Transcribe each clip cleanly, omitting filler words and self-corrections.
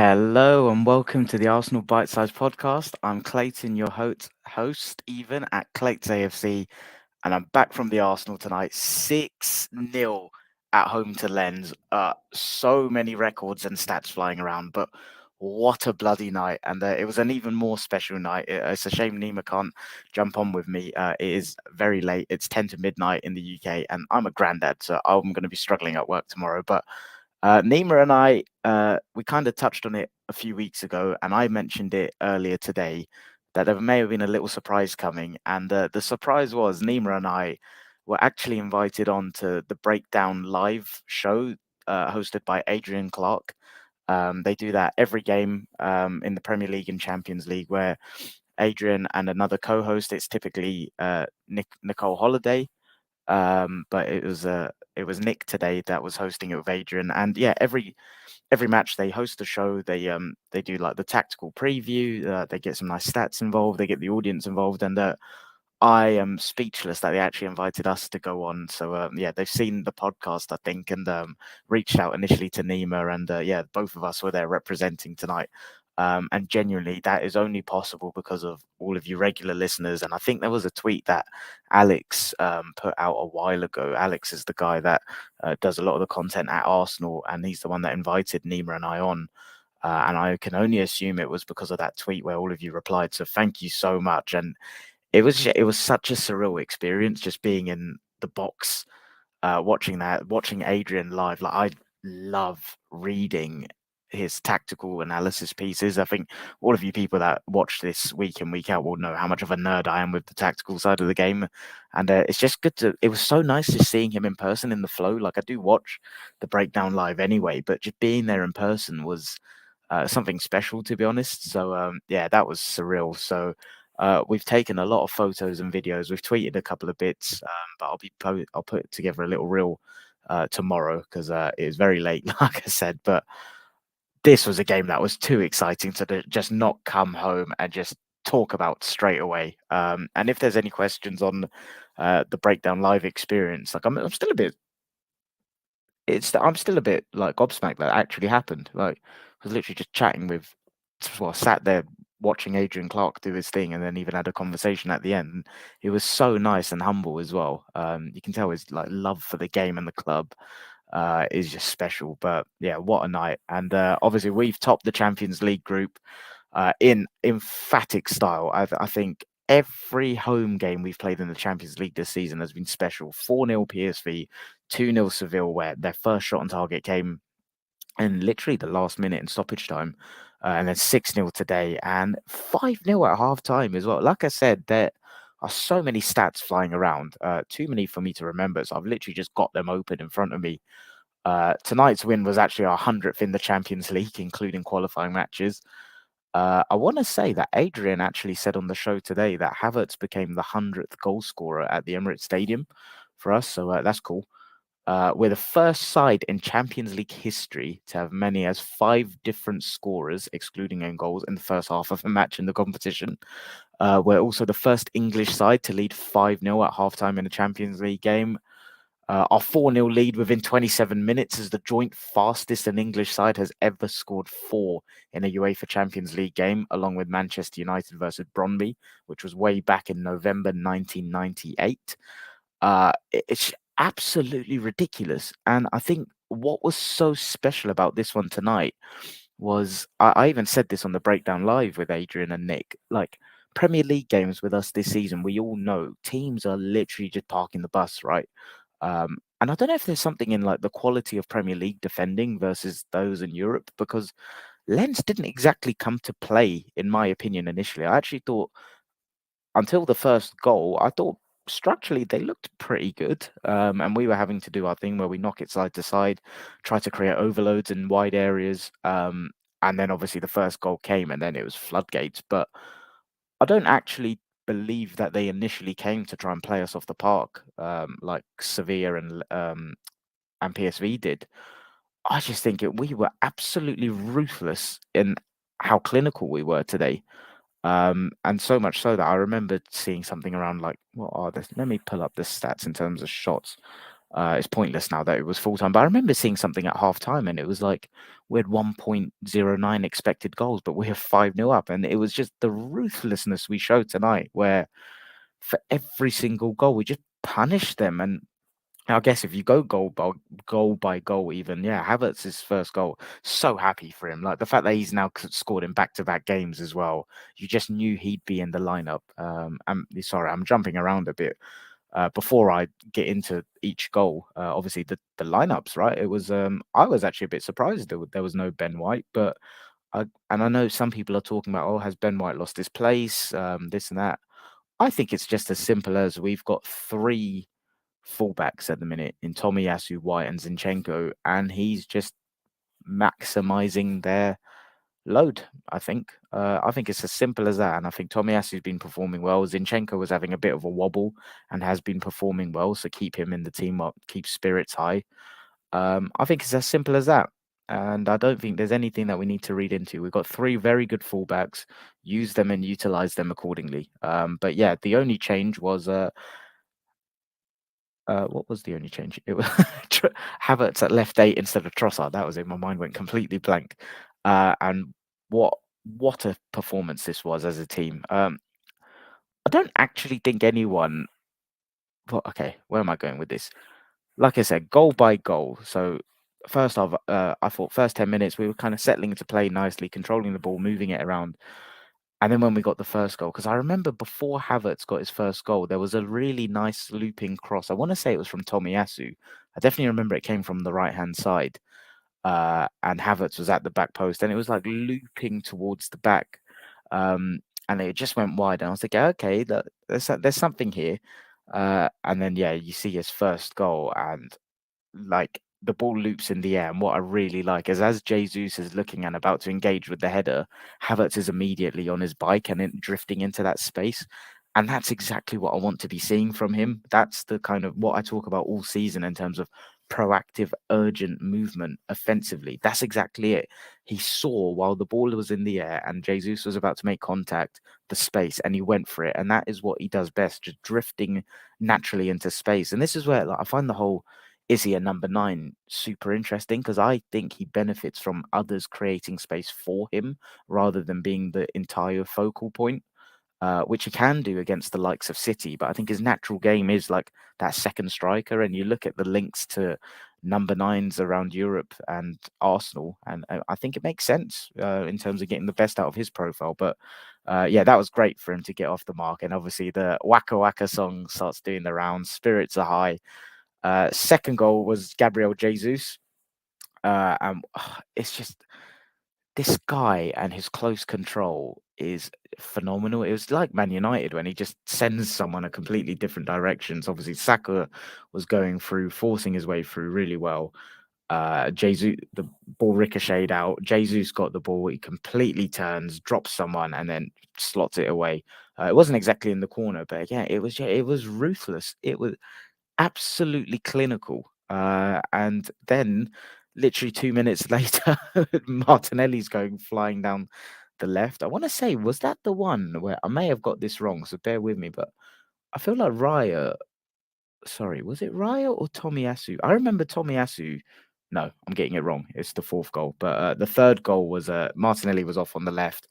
Hello and welcome to the Arsenal BiteSize Podcast. I'm Clayton, your host even at Clayton's AFC, and I'm back from the Arsenal tonight. 6-0 at home to Lens. So many records and stats flying around, but what a bloody night. And it was an even more special night. It's a shame Nima can't jump on with me. It is very late. It's 10 to midnight in the UK, and I'm a granddad, so I'm going to be struggling at work tomorrow. But Nima and I, we kind of touched on it a few weeks ago, and I mentioned it earlier today that there may have been a little surprise coming. And the surprise was Nima and I were actually invited on to the Breakdown Live show hosted by Adrian Clark. They do that every game in the Premier League and Champions League, where Adrian and another co-host, it's typically Nicole Holiday, but it was Nick today that was hosting it with Adrian. And yeah, every match they host a show. They do like the tactical preview. They get some nice stats involved. They get the audience involved, and I am speechless that they actually invited us to go on. So yeah, they've seen the podcast, I think, and reached out initially to Nima, and yeah, both of us were there representing tonight. And genuinely, that is only possible because of all of you regular listeners. And I think there was a tweet that Alex put out a while ago. Alex is the guy that does a lot of the content at Arsenal, and he's the one that invited Nima and I on. And I can only assume it was because of that tweet where all of you replied. So thank you so much. And it was such a surreal experience just being in the box, watching Adrian live. Like, I love reading his tactical analysis pieces. I think all of you people that watch this week in, week out will know how much of a nerd I am with the tactical side of the game. And it's just good it was so nice just seeing him in person in the flow. Like, I do watch the breakdown live anyway, but just being there in person was something special, to be honest. So yeah, that was surreal. So we've taken a lot of photos and videos. We've tweeted a couple of bits, but I'll put together a little reel tomorrow because it is very late, like I said. But this was a game that was too exciting to just not come home and just talk about straight away. And if there's any questions on the breakdown live experience, like I'm still a bit. I'm still a bit like gobsmacked that actually happened. Like, I was literally just chatting with, well, sat there watching Adrian Clark do his thing, and then even had a conversation at the end. He was so nice and humble as well. You can tell his like love for the game and the club is just special. But yeah, what a night! And obviously we've topped the Champions League group in emphatic style. I think every home game we've played in the Champions League this season has been special. 4-0 PSV, 2-0 Seville, where their first shot on target came in literally the last minute in stoppage time. And then 6-0 today, and 5-0 at half time as well. Like I said, there are so many stats flying around, too many for me to remember. So I've literally just got them open in front of me. Tonight's win was actually our 100th in the Champions League, including qualifying matches. I want to say that Adrian actually said on the show today that Havertz became the 100th goal scorer at the Emirates Stadium for us. So that's cool. We're the first side in Champions League history to have many as 5 different scorers, excluding own goals, in the first half of a match in the competition. We're also the first English side to lead 5-0 at halftime in a Champions League game. Our 4-0 lead within 27 minutes is the joint fastest an English side has ever scored 4 in a UEFA Champions League game, along with Manchester United versus Brøndby, which was way back in November 1998. It's absolutely ridiculous. And I think what was so special about this one tonight was, I even said this on the breakdown live with Adrian and Nick, like, Premier League games with us this season, we all know teams are literally just parking the bus, right? And I don't know if there's something in like the quality of Premier League defending versus those in Europe, because Lens didn't exactly come to play, in my opinion, initially. I actually thought, until the first goal, I thought structurally they looked pretty good. And we were having to do our thing where we knock it side to side, try to create overloads in wide areas. And then obviously the first goal came, and then it was floodgates. But I don't actually believe that they initially came to try and play us off the park, like Sevilla and PSV did. I just think we were absolutely ruthless in how clinical we were today. And so much so that I remember seeing something around like, what are this? Let me pull up the stats in terms of shots. It's pointless now that it was full time. But I remember seeing something at half time, and it was like we had 1.09 expected goals, but we have 5-0 up. And it was just the ruthlessness we showed tonight, where for every single goal, we just punished them. And I guess if you go goal by goal, even, yeah, Havertz's first goal, so happy for him. Like the fact that he's now scored in back-to-back games as well. You just knew he'd be in the lineup. I'm sorry, I'm jumping around a bit. Before I get into each goal, obviously the lineups, right? It was I was actually a bit surprised there was no Ben White, but I know some people are talking about, oh, has Ben White lost his place? This and that. I think it's just as simple as we've got three fullbacks at the minute in Tomiyasu, White, and Zinchenko, and he's just maximizing their load. I think it's as simple as that, and I think Tomiyasu's been performing well. Zinchenko was having a bit of a wobble and has been performing well, so keep him in the team up, keep spirits high. I think it's as simple as that. And I don't think there's anything that we need to read into. We've got three very good fullbacks. Use them and utilize them accordingly. But yeah, the only change was what was the only change? It was Havertz at left 8 instead of Trossard. That was it. My mind went completely blank. And what what a performance this was as a team. I don't actually think anyone. Well, okay, where am I going with this? Like I said, goal by goal. So first off, I thought first 10 minutes we were kind of settling into play nicely, controlling the ball, moving it around. And then when we got the first goal, because I remember before Havertz got his first goal, there was a really nice looping cross. I want to say it was from Tomiyasu. I definitely remember it came from the right-hand side. And Havertz was at the back post, and it was like looping towards the back. And it just went wide. And I was like, okay, there's something here. And then, yeah, you see his first goal, and like the ball loops in the air, and what I really like is as Jesus is looking and about to engage with the header, Havertz is immediately on his bike and drifting into that space. And that's exactly what I want to be seeing from him. That's the kind of what I talk about all season in terms of proactive, urgent movement offensively. That's exactly it. He saw while the ball was in the air and Jesus was about to make contact, the space, and he went for it. And that is what he does best, just drifting naturally into space. And this is where I find the whole is he a number 9 super interesting, because I think he benefits from others creating space for him rather than being the entire focal point, which he can do against the likes of City. But I think his natural game is like that second striker. And you look at the links to number 9s around Europe and Arsenal, and I think it makes sense in terms of getting the best out of his profile. But yeah, that was great for him to get off the mark. And obviously the Waka Waka song starts doing the rounds. Spirits are high. Second goal was Gabriel Jesus. And it's just this guy and his close control is phenomenal. It was like Man United when he just sends someone a completely different directions. Obviously, Saka was going through, forcing his way through really well. Jesus, the ball ricocheted out. Jesus got the ball. He completely turns, drops someone, and then slots it away. It wasn't exactly in the corner, but yeah, it was ruthless. It was absolutely clinical. And then literally 2 minutes later, Martinelli's going flying down the left. I want to say, was that the one where I may have got this wrong, so bear with me, but I feel like sorry, was it Raya or Tomiyasu? I remember Tomiyasu. No, I'm getting it wrong. It's the fourth goal. But the third goal was Martinelli was off on the left.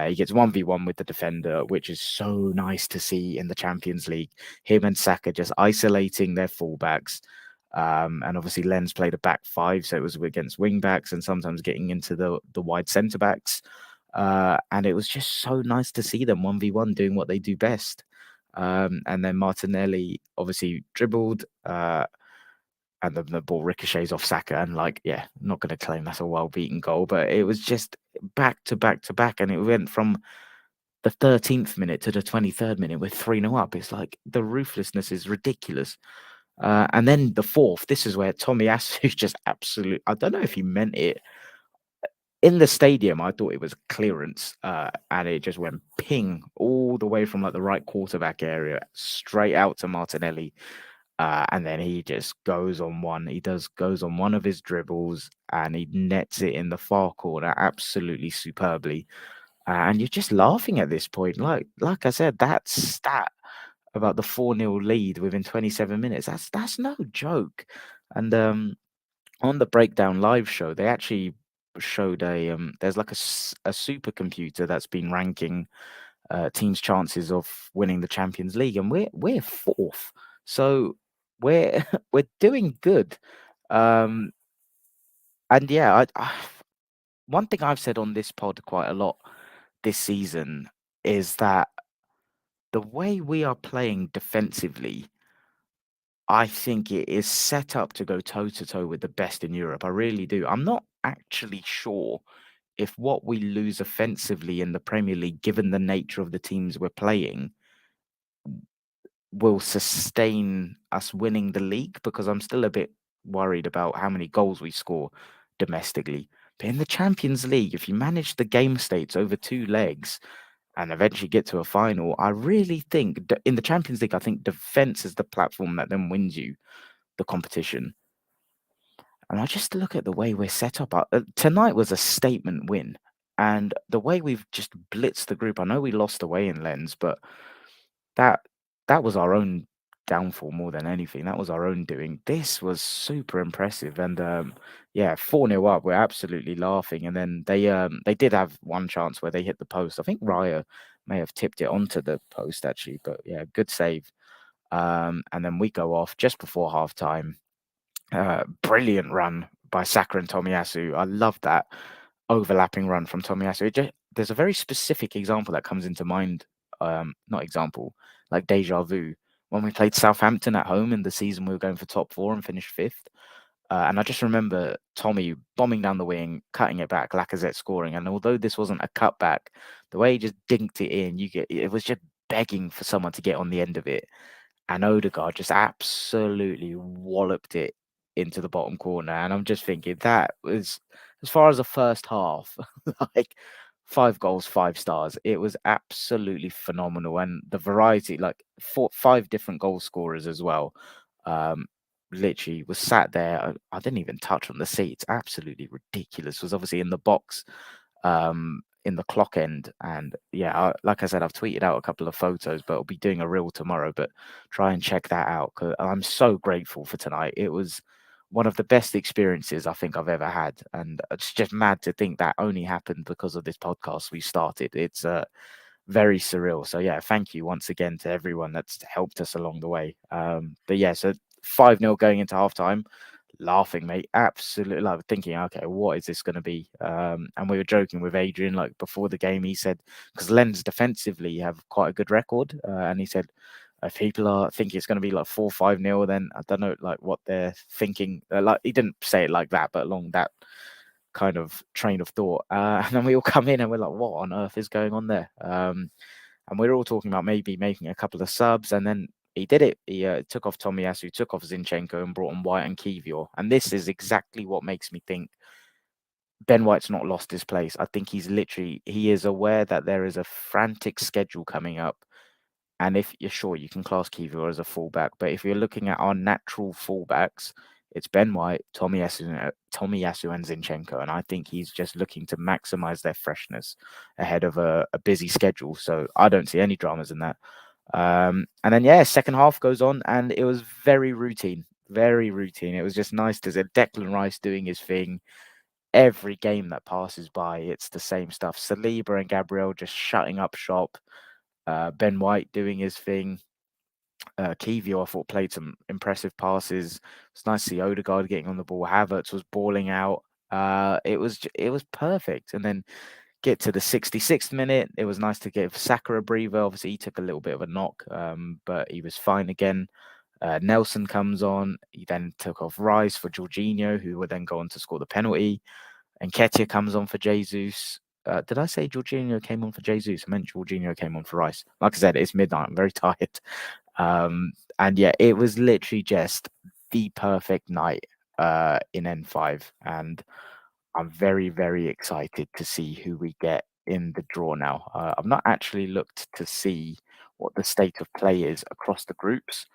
He gets 1v1 with the defender, which is so nice to see in the Champions League. Him and Saka just isolating their fullbacks. And obviously Lens played a back five, so it was against wing backs and sometimes getting into the wide centre backs. And it was just so nice to see them 1v1 doing what they do best. And then Martinelli obviously dribbled, and the ball ricochets off Saka. And like, yeah, not going to claim that's a well-beaten goal, but it was just back to back to back. And it went from the 13th minute to the 23rd minute with 3-0 up. It's like the ruthlessness is ridiculous. And then the fourth, this is where Tomiyasu just absolute. I don't know if he meant it. In the stadium, I thought it was clearance, and it just went ping all the way from like the right quarterback area straight out to Martinelli. And then he just goes on one. Goes on one of his dribbles and he nets it in the far corner absolutely superbly. And you're just laughing at this point. Like I said, that stat about the 4-0 lead within 27 minutes. That's no joke. And on the Breakdown live show, they actually showed there's like a supercomputer that's been ranking teams' chances of winning the Champions League, and we're fourth. So we're we're doing good. Um, and yeah, one thing I've said on this pod quite a lot this season is that the way we are playing defensively, I think it is set up to go toe to toe with the best in Europe. I really do. I'm not actually sure if what we lose offensively in the Premier League, given the nature of the teams we're playing, will sustain us winning the league, because I'm still a bit worried about how many goals we score domestically. But in the Champions League, if you manage the game states over 2 legs and eventually get to a final, I really think in the Champions League, I think defense is the platform that then wins you the competition. And I just look at the way we're set up. Tonight was a statement win. And the way we've just blitzed the group, I know we lost away in Lens, but that that was our own downfall more than anything. That was our own doing. This was super impressive. And yeah, 4-0 up, we're absolutely laughing. And then they did have one chance where they hit the post. I think Raya may have tipped it onto the post actually, but yeah, good save. And then we go off just before half time. Brilliant run by Saka and Tomiyasu. I love that overlapping run from Tomiyasu. There's a very specific example that comes into mind. Not example, like deja vu. When we played Southampton at home in the season, we were going for top 4 and finished 5th. And I just remember Tommy bombing down the wing, cutting it back, Lacazette scoring. And although this wasn't a cutback, the way he just dinked it in, it was just begging for someone to get on the end of it. And Odegaard just absolutely walloped it into the bottom corner. And I'm just thinking that was, as far as the first half, like 5 goals, 5 stars. It was absolutely phenomenal. And the variety, like 5 different goal scorers as well. Literally was sat there. I didn't even touch on the seat. It's absolutely ridiculous. Was obviously in the box in the clock end. And yeah, like I said, I've tweeted out a couple of photos, but I'll be doing a reel tomorrow. But try and check that out, because I'm so grateful for tonight. It was one of the best experiences I think I've ever had, and it's just mad to think that only happened because of this podcast we started. It's very surreal. So yeah, thank you once again to everyone that's helped us along the way. But yeah, so 5-0 going into halftime. Laughing, mate. Absolutely, like thinking, okay, what is this going to be? And we were joking with Adrian, like before the game, he said, because Lens defensively have quite a good record, and he said, if people are thinking it's going to be like 4-5-0, then I don't know, like what they're thinking. Like he didn't say it like that, but along that kind of train of thought. And then we all come in and we're like, what on earth is going on there? And we're all talking about maybe making a couple of subs, and then he did it. He took off Tomiyasu, took off Zinchenko, and brought on White and Kivior. And this is exactly what makes me think Ben White's not lost his place. I think he is aware that there is a frantic schedule coming up. And if you're sure, you can class Kivior as a fullback. But if you're looking at our natural fullbacks, it's Ben White, Tomiyasu, and Zinchenko. And I think he's just looking to maximize their freshness ahead of a busy schedule. So I don't see any dramas in that. And then, yeah, second half goes on, and it was very routine. Very routine. It was just nice to see Declan Rice doing his thing. Every game that passes by, it's the same stuff. Saliba and Gabriel just shutting up shop. Ben White doing his thing. Kivior, I thought, played some impressive passes. It's nice to see Odegaard getting on the ball. Havertz was balling out. It was perfect. And then get to the 66th minute. It was nice to give Saka a breather. Obviously, he took a little bit of a knock, but he was fine again. Nelson comes on. He then took off Rice for Jorginho, who would then go on to score the penalty. And Ketia comes on for Jesus. Did I say Jorginho came on for Jesus? I meant Jorginho came on for Rice. Like I said, it's midnight. I'm very tired. And yeah, it was literally just the perfect night in N5. And I'm very, very excited to see who we get in the draw now. I've not actually looked to see what the state of play is across the groups.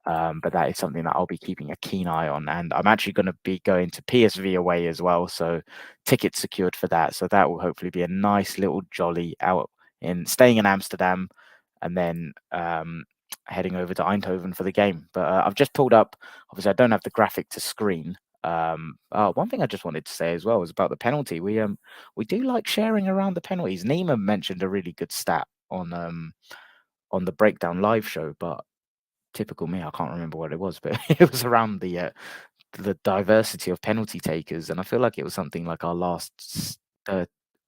But that is something that I'll be keeping a keen eye on. And I'm actually going to be going to PSV away as well. So tickets secured for that. So that will hopefully be a nice little jolly out in staying in Amsterdam. And then heading over to Eindhoven for the game. But I've just pulled up. Obviously, I don't have the graphic to screen. One thing I just wanted to say as well is about the penalty. We do like sharing around the penalties. Nima mentioned a really good stat on the breakdown live show, but typical me, I can't remember what it was, but it was around the diversity of penalty takers, and I feel like it was something like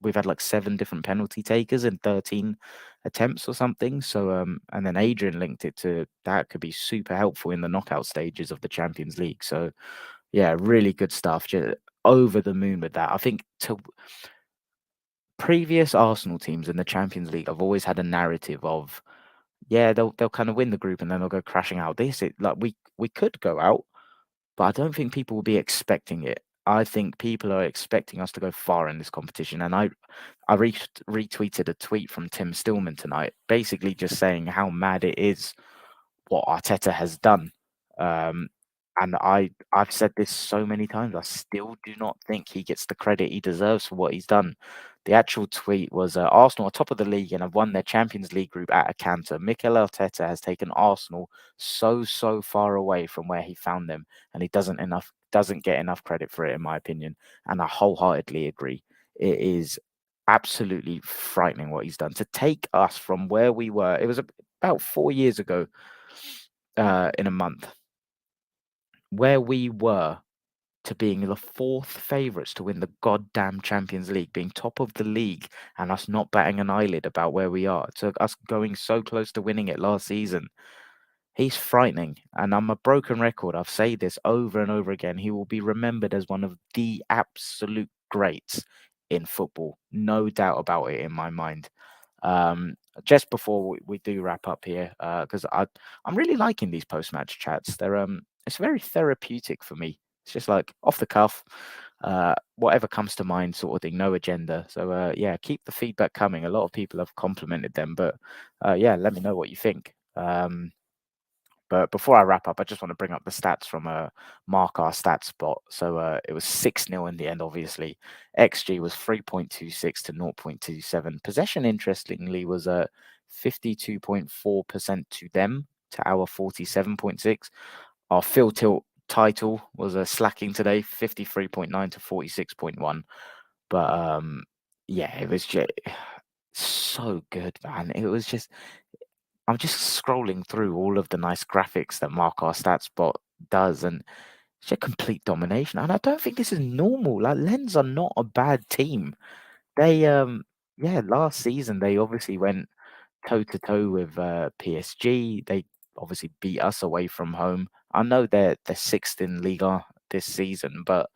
we've had like 7 different penalty takers in 13 attempts or something. So and then Adrian linked it to that could be super helpful in the knockout stages of the Champions League. So yeah, really good stuff. Just over the moon with that. I think to previous Arsenal teams in the Champions League, I've always had a narrative of yeah, they'll kind of win the group and then they'll go crashing out. Like we could go out, but I don't think people will be expecting it. I think people are expecting us to go far in this competition. And I retweeted a tweet from Tim Stillman tonight, basically just saying how mad it is what Arteta has done. Um, and I've said this so many times. I still do not think he gets the credit he deserves for what he's done. The actual tweet was Arsenal are top of the league and have won their Champions League group at a canter. Mikel Arteta has taken Arsenal so far away from where he found them, and he doesn't get enough credit for it, in my opinion. And I wholeheartedly agree. It is absolutely frightening what he's done to take us from where we were. It was about 4 years ago, in a month, where we were to being the 4th favourites to win the goddamn Champions League, being top of the league, and us not batting an eyelid about where we are, to us going so close to winning it last season. He's frightening, and I'm a broken record. I've said this over and over again. He will be remembered as one of the absolute greats in football. No doubt about it in my mind. Just before we do wrap up here, because I'm really liking these post-match chats. It's very therapeutic for me. It's just like off the cuff, whatever comes to mind, sort of thing. No agenda. So yeah, keep the feedback coming. A lot of people have complimented them, but yeah, let me know what you think. But before I wrap up, I just want to bring up the stats from Mark our stats bot. So it was 6-0 in the end, obviously. XG was 3.26 to 0.27. Possession, interestingly, was 52.4% to them, to our 47.6. Our Phil Tilt title was slacking today, 53.9 to 46.1. But yeah, it was just so good, man. It was just I'm just scrolling through all of the nice graphics that Mark our stats bot does, and it's a complete domination. And I don't think this is normal. Like Lens are not a bad team. They yeah, last season they obviously went toe to toe with PSG. They obviously beat us away from home. I know they're 6th in Liga this season, but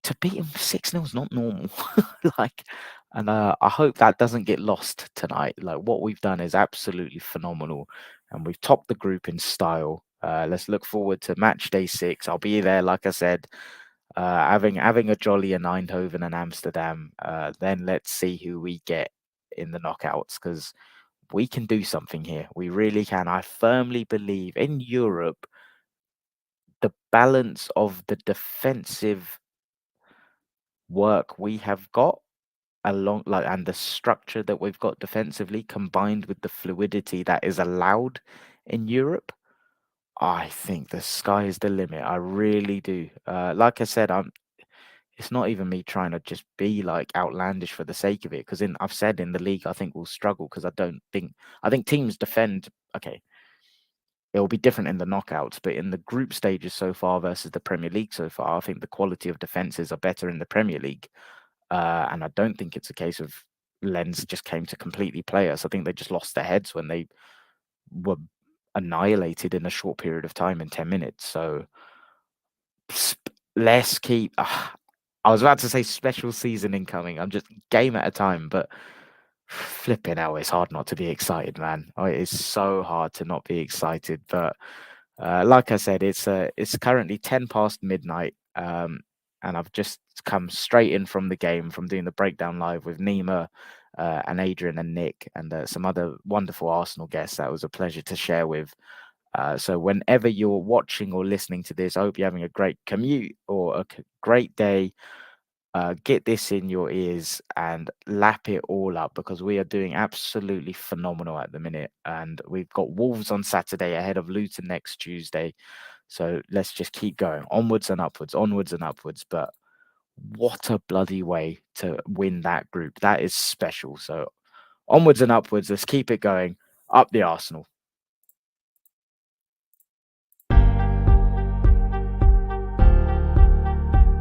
to beat him 6-0 is not normal. Like, and I hope that doesn't get lost tonight. Like, what we've done is absolutely phenomenal, and we've topped the group in style. Let's look forward to match day 6. I'll be there, like I said, having a jolly in Eindhoven and Amsterdam. Then let's see who we get in the knockouts, because we can do something here. We really can. I firmly believe in Europe, the balance of the defensive work we have got along like and the structure that we've got defensively combined with the fluidity that is allowed in Europe, I think the sky is the limit. I really do. Like I said, it's not even me trying to just be like outlandish for the sake of it, because I've said in the league I think we'll struggle, because I think teams defend okay. It will be different in the knockouts, but in the group stages so far versus the Premier League so far, I think the quality of defenses are better in the Premier League. And I don't think it's a case of Lens just came to completely play us. I think they just lost their heads when they were annihilated in a short period of time in 10 minutes. So let's keep. I was about to say special season incoming. I'm just game at a time, but flipping out, it's hard not to be excited, man. It is so hard to not be excited. But like I said, it's currently 10 past midnight. And I've just come straight in from the game, from doing the breakdown live with Nima and Adrian and Nick and some other wonderful Arsenal guests. That was a pleasure to share with. So whenever you're watching or listening to this, I hope you're having a great commute or a great day. Get this in your ears and lap it all up, because we are doing absolutely phenomenal at the minute. And we've got Wolves on Saturday ahead of Luton next Tuesday. So let's just keep going onwards and upwards, onwards and upwards. But what a bloody way to win that group. That is special. So onwards and upwards. Let's keep it going. Up the Arsenal.